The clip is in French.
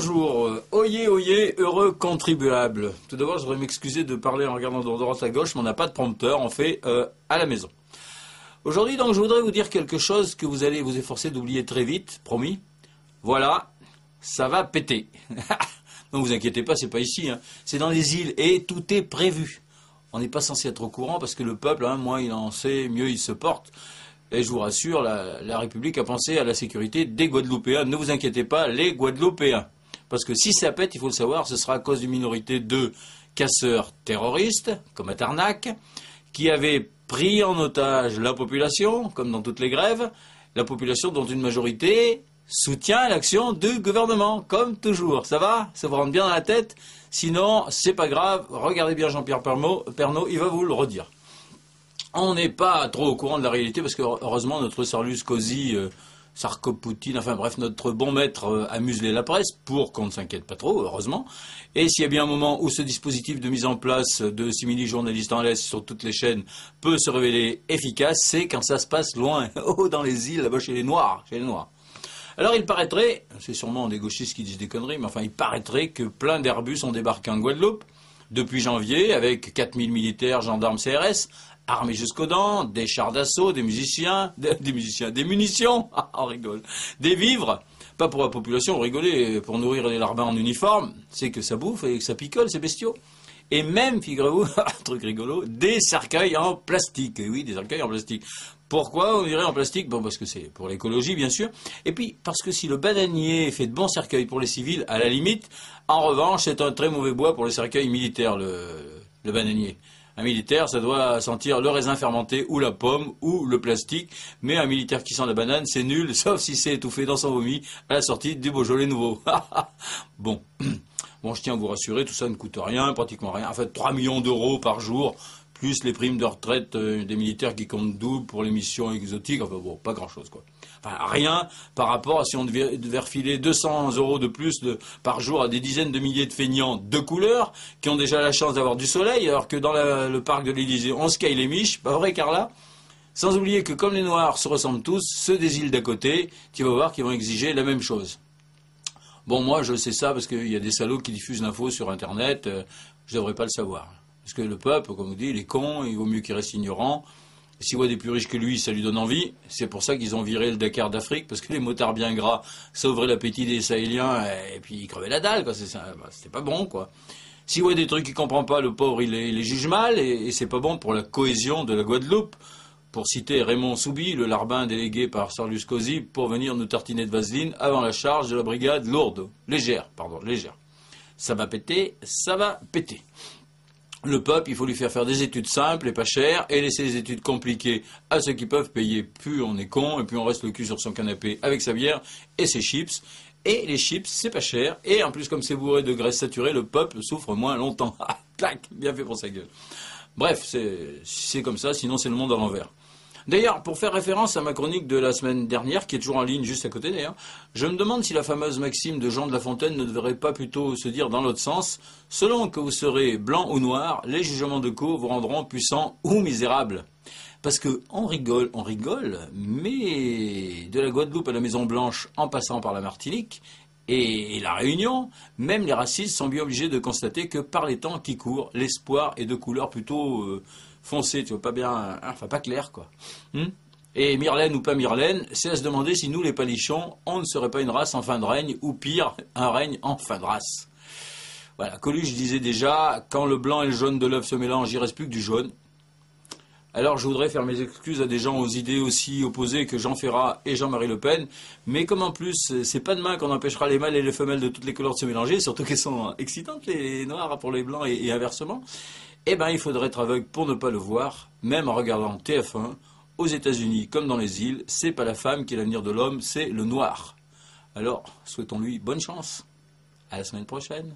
Bonjour, oyez, oyez, heureux contribuable. Tout d'abord, je voudrais m'excuser de parler en regardant de droite à gauche, mais on n'a pas de prompteur, on fait à la maison. Aujourd'hui, donc, je voudrais vous dire quelque chose que vous allez vous efforcer d'oublier très vite, promis. Voilà, ça va péter. Donc vous inquiétez pas, c'est pas ici, hein. C'est dans les îles et tout est prévu. On n'est pas censé être au courant parce que le peuple, hein, moins il en sait, mieux il se porte. Et je vous rassure, la République a pensé à la sécurité des Guadeloupéens. Ne vous inquiétez pas, les Guadeloupéens. Parce que si ça pète, il faut le savoir, ce sera à cause d'une minorité de casseurs terroristes, comme à Tarnac, qui avaient pris en otage la population, comme dans toutes les grèves, la population dont une majorité soutient l'action du gouvernement, comme toujours. Ça va? Ça vous rentre bien dans la tête? Sinon, c'est pas grave, regardez bien Jean-Pierre Pernaut, il va vous le redire. On n'est pas trop au courant de la réalité parce que heureusement notre Sarkozy, Sarko-Poutine, enfin bref, notre bon maître a muselé la presse pour qu'on ne s'inquiète pas trop, heureusement. Et s'il y a bien un moment où ce dispositif de mise en place de simili-journalistes en laisse sur toutes les chaînes peut se révéler efficace, c'est quand ça se passe loin, dans les îles, là-bas chez les Noirs, Alors il paraîtrait, c'est sûrement des gauchistes qui disent des conneries, mais enfin il paraîtrait que plein d'Airbus ont débarqué en Guadeloupe depuis janvier avec 4000 militaires, gendarmes, CRS, armés jusqu'aux dents, des chars d'assaut, des munitions, on rigole, des vivres, pas pour la population, rigolez, pour nourrir les larbins en uniforme, c'est que ça bouffe et que ça picole ces bestiaux. Et même, figurez-vous, truc rigolo, des cercueils en plastique. Oui, des cercueils en plastique. Pourquoi on dirait en plastique? Bon, parce que c'est pour l'écologie, bien sûr. Et puis, parce que si le bananier fait de bons cercueils pour les civils, à la limite, en revanche, c'est un très mauvais bois pour les cercueils militaires, le bananier. Un militaire, ça doit sentir le raisin fermenté, ou la pomme, ou le plastique. Mais un militaire qui sent la banane, c'est nul, sauf si c'est étouffé dans son vomi à la sortie du Beaujolais nouveau. Bon. Bon, je tiens à vous rassurer, tout ça ne coûte rien, pratiquement rien. En fait, 3 millions d'euros par jour, plus les primes de retraite des militaires qui comptent double pour les missions exotiques. Enfin bon, pas grand-chose, quoi. Enfin, rien par rapport à si on devait refiler 200 euros de plus par jour à des dizaines de milliers de feignants de couleur, qui ont déjà la chance d'avoir du soleil, alors que dans le parc de l'Élysée, on se caille les miches, pas vrai, Carla? Sans oublier que comme les Noirs se ressemblent tous, ceux des îles d'à côté, tu vas voir qu'ils vont exiger la même chose. Bon, moi, je sais ça parce qu'il y a des salauds qui diffusent l'info sur Internet. Je ne devrais pas le savoir. Parce que le peuple, comme on dit, il est con, il vaut mieux qu'il reste ignorant. S'il voit des plus riches que lui, ça lui donne envie. C'est pour ça qu'ils ont viré le Dakar d'Afrique, parce que les motards bien gras, ça ouvrait l'appétit des Sahéliens, et puis ils crevaient la dalle, quoi. C'était pas bon, quoi. S'il voit des trucs qu'il comprend pas, le pauvre, il les juge mal, et c'est pas bon pour la cohésion de la Guadeloupe. Pour citer Raymond Soubi, le larbin délégué par Sarkozy, pour venir nous tartiner de vaseline avant la charge de la brigade lourde. Légère. Ça va péter, ça va péter. Le peuple, il faut lui faire des études simples et pas chères, et laisser les études compliquées à ceux qui peuvent payer. Plus on est con, et puis on reste le cul sur son canapé avec sa bière et ses chips. Et les chips, c'est pas cher, et en plus, comme c'est bourré de graisse saturée, le peuple souffre moins longtemps. Clac, bien fait pour sa gueule. Bref, c'est comme ça, sinon c'est le monde à l'envers. D'ailleurs, pour faire référence à ma chronique de la semaine dernière, qui est toujours en ligne juste à côté d'ailleurs, je me demande si la fameuse maxime de Jean de La Fontaine ne devrait pas plutôt se dire dans l'autre sens, selon que vous serez blanc ou noir, les jugements de cour vous rendront puissant ou misérable. Parce que on rigole, mais de la Guadeloupe à la Maison Blanche, en passant par la Martinique, et la Réunion, même les racistes sont bien obligés de constater que par les temps qui courent, l'espoir est de couleur plutôt foncée, tu vois, pas bien, enfin pas clair, quoi. Et Myrlène ou pas Myrlène, c'est à se demander si nous, les palichons, on ne serait pas une race en fin de règne, ou pire, un règne en fin de race. Voilà, Coluche disait déjà, quand le blanc et le jaune de l'œuf se mélangent, il reste plus que du jaune. Alors je voudrais faire mes excuses à des gens aux idées aussi opposées que Jean Ferrat et Jean-Marie Le Pen, mais comme en plus c'est pas demain qu'on empêchera les mâles et les femelles de toutes les couleurs de se mélanger, surtout qu'elles sont excitantes les noirs pour les blancs et inversement, eh ben il faudrait être aveugle pour ne pas le voir, même en regardant TF1, aux États-Unis comme dans les îles, c'est pas la femme qui est l'avenir de l'homme, c'est le noir. Alors souhaitons-lui bonne chance, à la semaine prochaine.